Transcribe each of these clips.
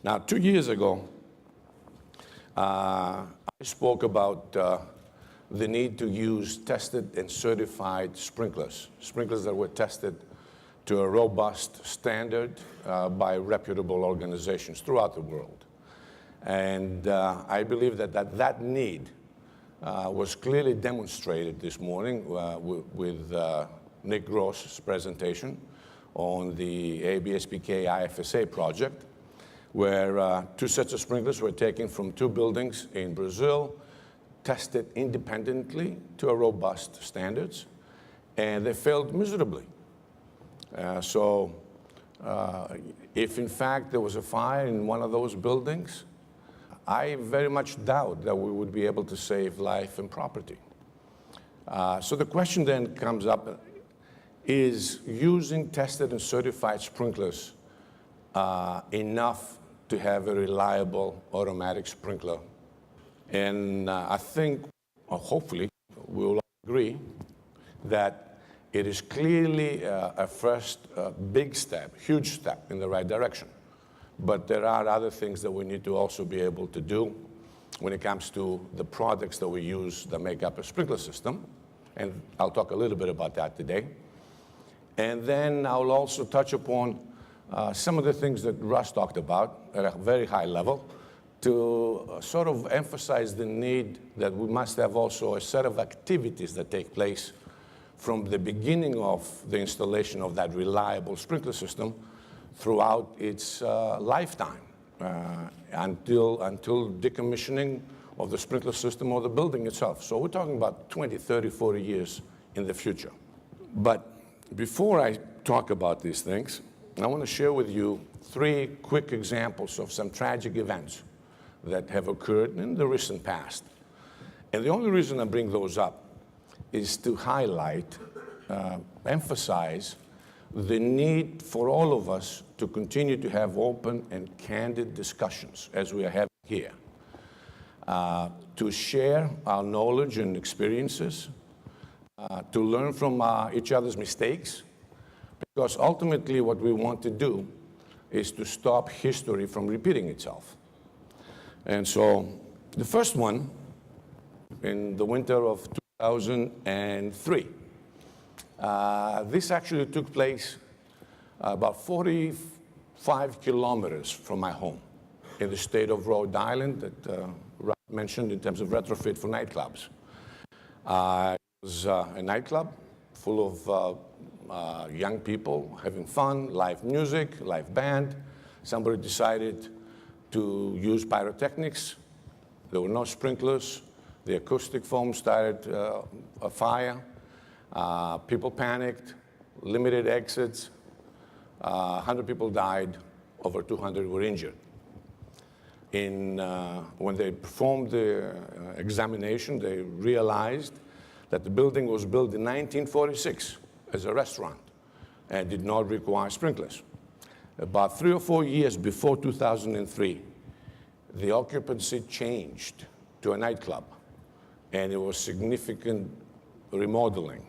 Now, 2 years ago, I spoke about the need to use tested and certified sprinklers that were tested to a robust standard by reputable organizations throughout the world. And I believe that need was clearly demonstrated this morning with Nick Gross's presentation on the CBSpk IFSA project, where 2 sets of sprinklers were taken from 2 buildings in Brazil, tested independently to a robust standards, and they failed miserably. If in fact there was a fire in one of those buildings, I very much doubt that we would be able to save life and property. So the question then comes up, is using tested and certified sprinklers enough to have a reliable automatic sprinkler? And I think, or hopefully, we'll all agree that it is clearly a first big step, huge step in the right direction. But there are other things that we need to also be able to do when it comes to the products that we use that make up a sprinkler system. And I'll talk a little bit about that today. And then I'll also touch upon some of the things that Russ talked about at a very high level to sort of emphasize the need that we must have also a set of activities that take place from the beginning of the installation of that reliable sprinkler system throughout its lifetime until decommissioning of the sprinkler system or the building itself. So we're talking about 20, 30, 40 years in the future. But before I talk about these things, I want to share with you 3 quick examples of some tragic events that have occurred in the recent past. And the only reason I bring those up is to highlight, emphasize the need for all of us to continue to have open and candid discussions as we are having here, to share our knowledge and experiences, to learn from each other's mistakes, because ultimately what we want to do is to stop history from repeating itself. And so the first one, in the winter of 2003, this actually took place about 45 kilometers from my home in the state of Rhode Island that Rob mentioned in terms of retrofit for nightclubs. It was a nightclub full of young people having fun, live music, live band. Somebody decided to use pyrotechnics. There were no sprinklers. The acoustic foam started a fire. People panicked, limited exits. 100 people died, over 200 were injured. When they performed the examination, they realized that the building was built in 1946 as a restaurant and did not require sprinklers. About 3 or 4 years before 2003, the occupancy changed to a nightclub, and it was significant remodeling.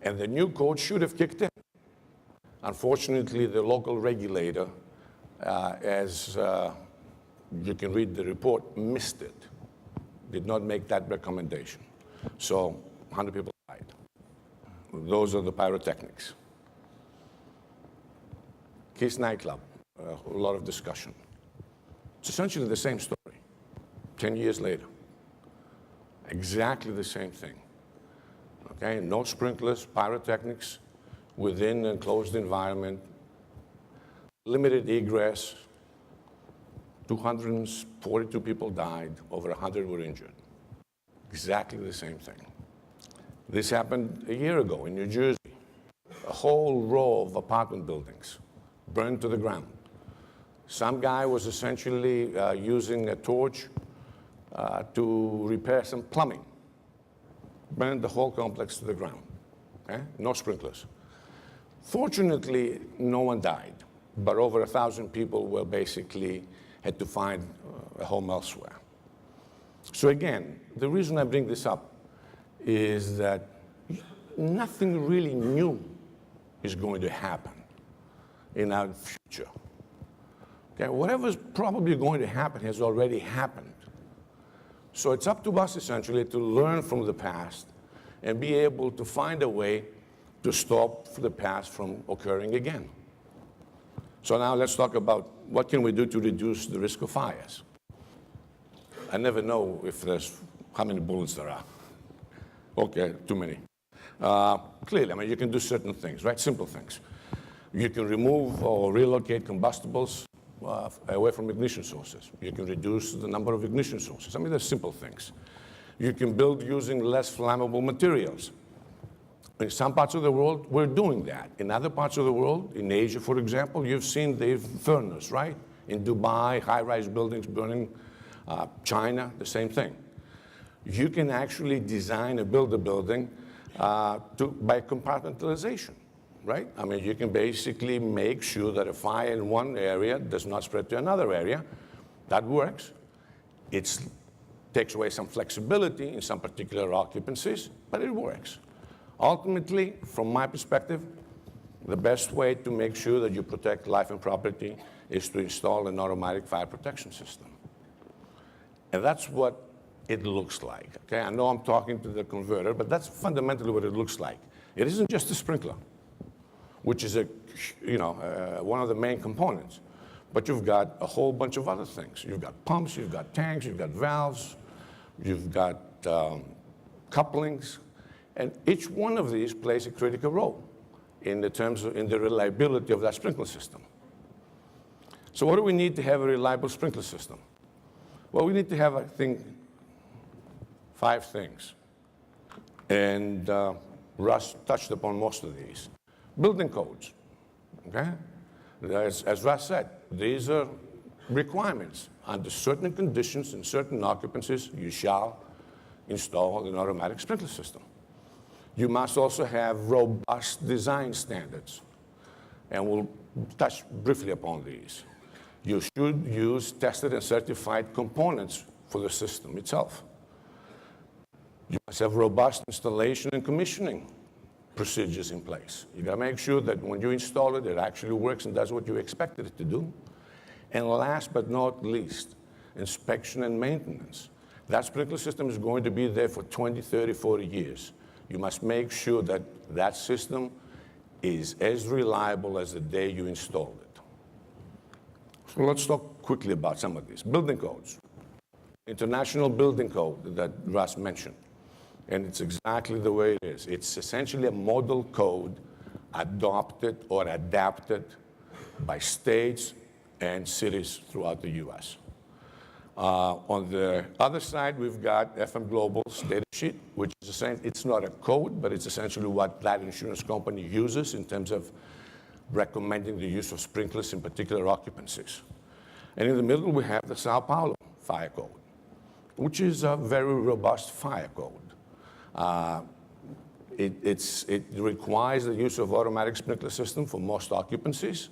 And the new code should have kicked in. Unfortunately, the local regulator, as you can read the report, missed it, did not make that recommendation. So 100 people died. Those are the pyrotechnics. Kiss nightclub, a lot of discussion. It's essentially the same story, 10 years later. Exactly the same thing. Okay, no sprinklers, pyrotechnics within an enclosed environment, limited egress, 242 people died, over 100 were injured. Exactly the same thing. This happened a year ago in New Jersey. A whole row of apartment buildings burned to the ground. Some guy was essentially using a torch to repair some plumbing. Burned the whole complex to the ground. Okay? No sprinklers. Fortunately, no one died, but over 1,000 people were basically had to find a home elsewhere. So again, the reason I bring this up is that nothing really new is going to happen in our future. Okay, whatever's probably going to happen has already happened. So it's up to us essentially to learn from the past and be able to find a way to stop the past from occurring again. So now let's talk about what can we do to reduce the risk of fires. I never know if there's how many bullets there are. Okay, too many. Clearly, I mean, you can do certain things, right? Simple things. You can remove or relocate combustibles away from ignition sources. You can reduce the number of ignition sources. I mean, they're simple things. You can build using less flammable materials. In some parts of the world, we're doing that. In other parts of the world, in Asia, for example, you've seen the furnace, right? In Dubai, high-rise buildings burning. China, the same thing. You can actually design and build a building by compartmentalization, right? I mean, you can basically make sure that a fire in one area does not spread to another area. That works. It takes away some flexibility in some particular occupancies, but it works. Ultimately, from my perspective, the best way to make sure that you protect life and property is to install an automatic fire protection system. And that's what it looks like. Okay? I know I'm talking to the converter, but that's fundamentally what it looks like. It isn't just a sprinkler, which is one of the main components. But you've got a whole bunch of other things. You've got pumps, you've got tanks, you've got valves, you've got couplings, and each one of these plays a critical role in the reliability of that sprinkler system. So what do we need to have a reliable sprinkler system? Well, we need to have, I think, 5 things. And Russ touched upon most of these. Building codes, okay? As Russ said, these are requirements. Under certain conditions and certain occupancies, you shall install an automatic sprinkler system. You must also have robust design standards. And we'll touch briefly upon these. You should use tested and certified components for the system itself. You must have robust installation and commissioning procedures in place. You gotta make sure that when you install it, it actually works and does what you expected it to do. And last but not least, inspection and maintenance. That sprinkler system is going to be there for 20, 30, 40 years. You must make sure that that system is as reliable as the day you installed it. So let's talk quickly about some of these. Building codes. International building code that Russ mentioned. And it's exactly the way it is. It's essentially a model code adopted or adapted by states and cities throughout the US. On the other side, we've got FM Global's data sheet, which is essentially, it's not a code, but it's essentially what that insurance company uses in terms of recommending the use of sprinklers in particular occupancies. And in the middle, we have the Sao Paulo Fire Code, which is a very robust fire code. It requires the use of automatic sprinkler system for most occupancies.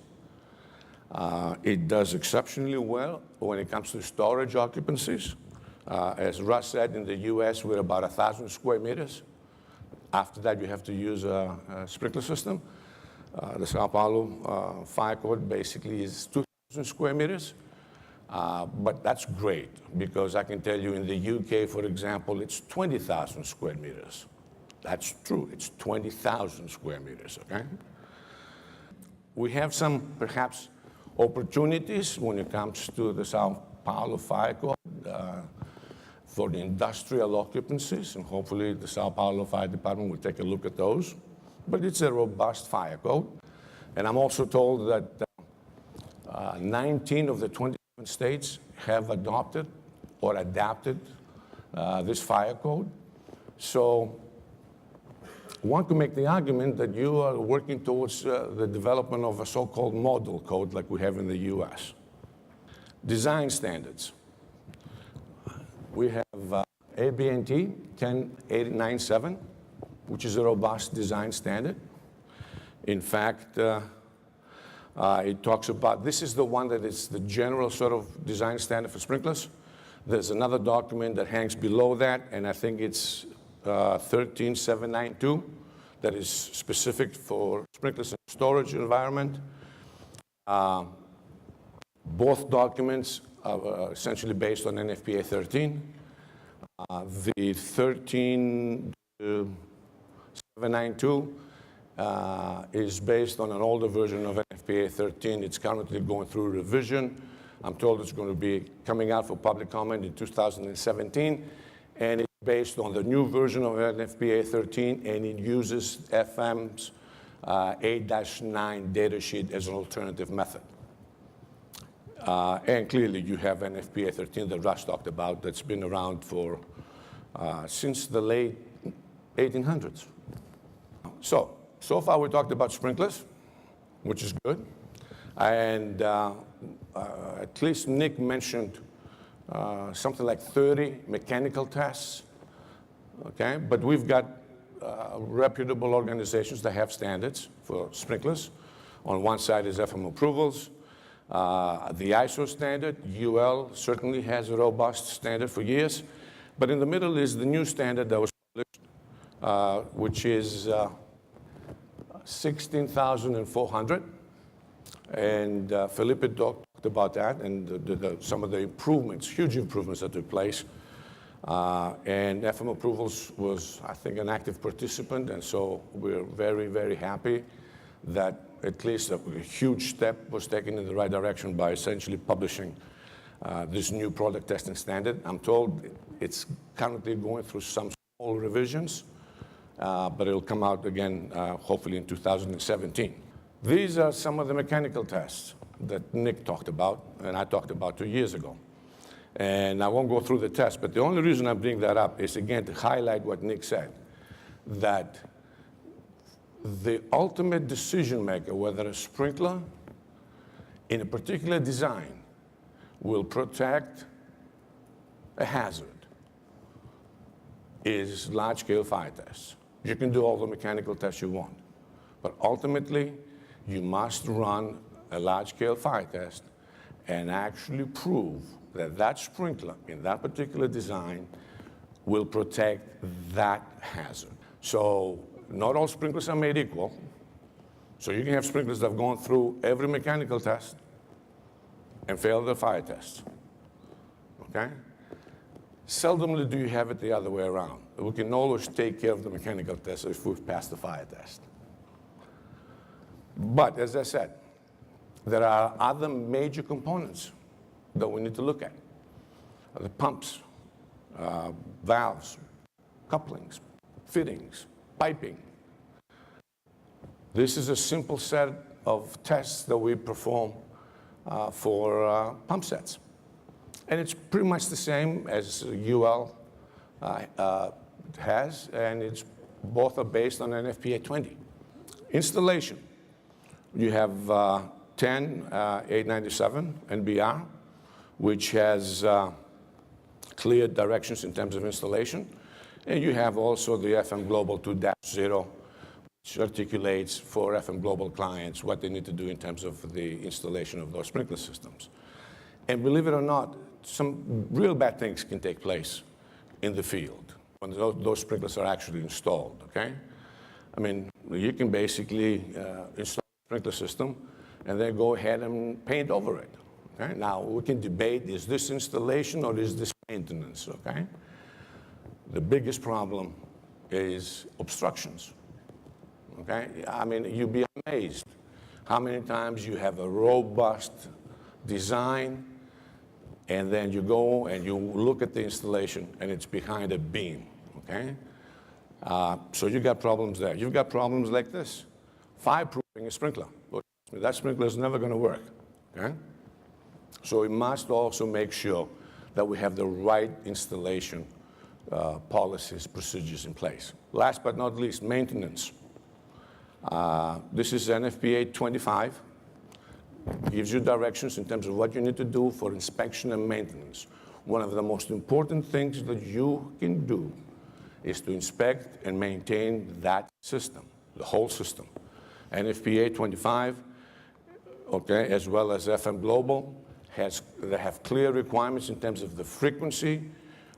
It does exceptionally well when it comes to storage occupancies. As Russ said, in the US, we're about 1,000 square meters. After that, you have to use a sprinkler system. The Sao Paulo Fire Code basically is 2,000 square meters. But that's great, because I can tell you in the UK, for example, it's 20,000 square meters. That's true, it's 20,000 square meters, okay? We have some, perhaps, opportunities when it comes to the Sao Paulo Fire Code for the industrial occupancies, and hopefully the Sao Paulo Fire Department will take a look at those. But it's a robust fire code. And I'm also told that 19 of the 27 states have adopted or adapted this fire code. So one could make the argument that you are working towards the development of a so-called model code like we have in the US. Design standards. We have ABNT 10897, which is a robust design standard. In fact, it talks about, this is the one that is the general sort of design standard for sprinklers. There's another document that hangs below that, and I think it's 13792, that is specific for sprinklers in storage environment. Both documents are essentially based on NFPA 13. The 13792 is based on an older version of NFPA 13. It's currently going through revision. I'm told it's going to be coming out for public comment in 2017. And it's based on the new version of NFPA 13, and it uses FM's 8-9 data sheet as an alternative method. And clearly, you have NFPA 13 that Russ talked about that's been around for since the late 1800s. So far we talked about sprinklers, which is good. And at least Nick mentioned something like 30 mechanical tests, okay? But we've got reputable organizations that have standards for sprinklers. On one side is FM approvals. The ISO standard, UL, certainly has a robust standard for years. But in the middle is the new standard that was published, which is 16,400. And Felipe talked about that and some of the improvements, huge improvements that took place. And FM Approvals was, I think, an active participant. And so we're very, very happy that at least a huge step was taken in the right direction by essentially publishing this new product testing standard. I'm told it's currently going through some small revisions, but it'll come out again, hopefully in 2017. These are some of the mechanical tests that Nick talked about, and I talked about 2 years ago. And I won't go through the test, but the only reason I bring that up is, again, to highlight what Nick said, that the ultimate decision maker, whether a sprinkler in a particular design will protect a hazard, is large-scale fire tests. You can do all the mechanical tests you want, but ultimately, you must run a large-scale fire test and actually prove that that sprinkler in that particular design will protect that hazard. So not all sprinklers are made equal. So you can have sprinklers that have gone through every mechanical test and failed the fire test, okay? Seldomly do you have it the other way around. We can always take care of the mechanical test if we've passed the fire test. But as I said, there are other major components that we need to look at. The pumps, valves, couplings, fittings, piping. This is a simple set of tests that we perform for pump sets. And it's pretty much the same as UL has, and both are based on NFPA 20. Installation. You have 10.897 NBR, which has clear directions in terms of installation. And you have also the FM Global 2-0, which articulates for FM Global clients what they need to do in terms of the installation of those sprinkler systems. And believe it or not, some real bad things can take place in the field when those sprinklers are actually installed, okay? I mean, you can basically install sprinkler system and then go ahead and paint over it. Okay? Now, we can debate, is this installation or is this maintenance, okay? The biggest problem is obstructions, okay? I mean, you'd be amazed how many times you have a robust design and then you go and you look at the installation and it's behind a beam, okay? So you got problems there. You've got problems like this. Fireproofing a sprinkler. That sprinkler is never going to work, okay? So we must also make sure that we have the right installation policies, procedures in place. Last but not least, maintenance. This is NFPA 25. Gives you directions in terms of what you need to do for inspection and maintenance. One of the most important things that you can do is to inspect and maintain that system, the whole system. NFPA 25, okay, as well as FM Global, they have clear requirements in terms of the frequency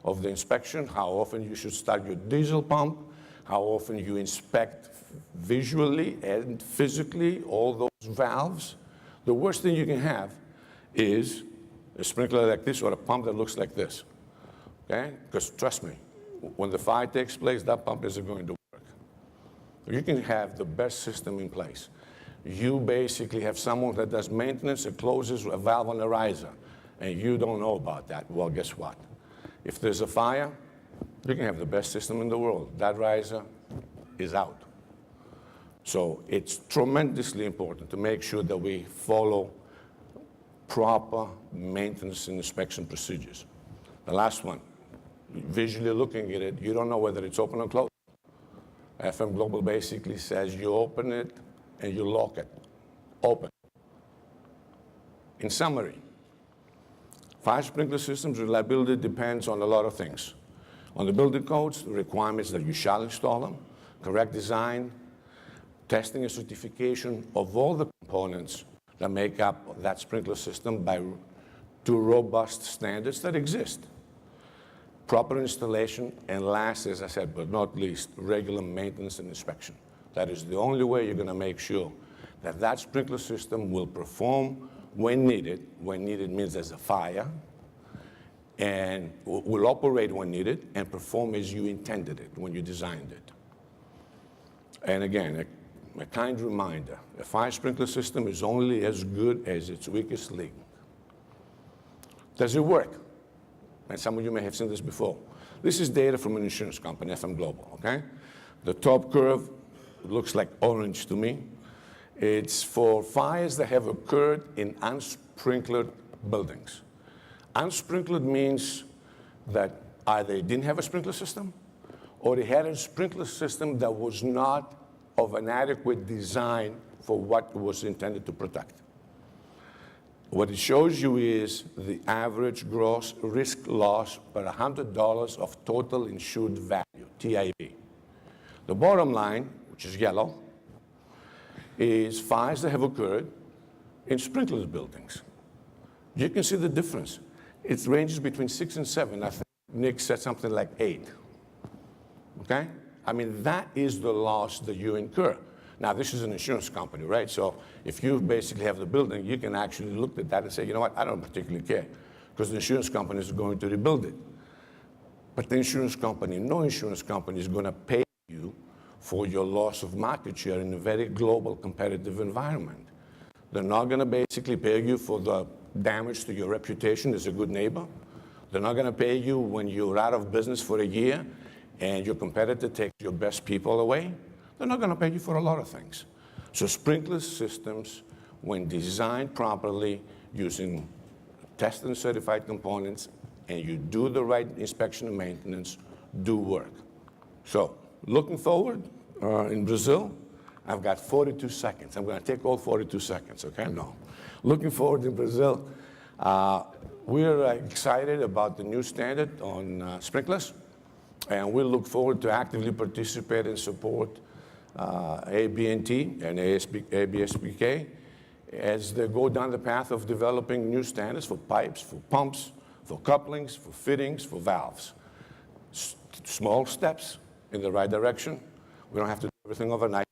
of the inspection, how often you should start your diesel pump, how often you inspect visually and physically all those valves. The worst thing you can have is a sprinkler like this or a pump that looks like this, okay? Because trust me, when the fire takes place, that pump isn't going to work. You can have the best system in place. You basically have someone that does maintenance and closes a valve on a riser, and you don't know about that. Well, guess what? If there's a fire, you can have the best system in the world. That riser is out. So it's tremendously important to make sure that we follow proper maintenance and inspection procedures. The last one, visually looking at it, you don't know whether it's open or closed. FM Global basically says you open it and you lock it, open. In summary, fire sprinkler systems reliability depends on a lot of things. On the building codes, the requirements that you shall install them, correct design, testing and certification of all the components that make up that sprinkler system to robust standards that exist. Proper installation, and last, as I said, but not least, regular maintenance and inspection. That is the only way you're going to make sure that that sprinkler system will perform when needed. When needed means there's a fire, and will operate when needed and perform as you intended it when you designed it. And again, a kind reminder, a fire sprinkler system is only as good as its weakest link. Does it work? And some of you may have seen this before. This is data from an insurance company, FM Global, okay? The top curve looks like orange to me. It's for fires that have occurred in unsprinkled buildings. Unsprinkled means that either it didn't have a sprinkler system or it had a sprinkler system that was not of an adequate design for what it was intended to protect. What it shows you is the average gross risk loss per $100 of total insured value, TIV. The bottom line, which is yellow, is fires that have occurred in sprinkled buildings. You can see the difference. It ranges between 6 and 7. I think Nick said something like 8. Okay? I mean, that is the loss that you incur. Now, this is an insurance company, right? So if you basically have the building, you can actually look at that and say, you know what, I don't particularly care, because the insurance company is going to rebuild it. But the insurance company, no insurance company is going to pay you for your loss of market share in a very global competitive environment. They're not going to basically pay you for the damage to your reputation as a good neighbor. They're not going to pay you when you're out of business for a year and your competitor takes your best people away. They're not going to pay you for a lot of things. So sprinkler systems, when designed properly using tested and certified components, and you do the right inspection and maintenance, do work. So looking forward, in Brazil, I've got 42 seconds. I'm going to take all 42 seconds, okay? No. Looking forward in Brazil, we're excited about the new standard on sprinklers, and we look forward to actively participate and support ABNT and CBSpk as they go down the path of developing new standards for pipes, for pumps, for couplings, for fittings, for valves. Small steps in the right direction. We don't have to do everything overnight,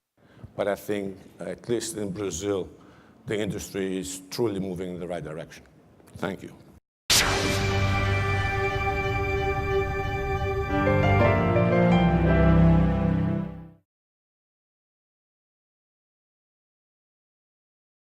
but I think, at least in Brazil, the industry is truly moving in the right direction. Thank you.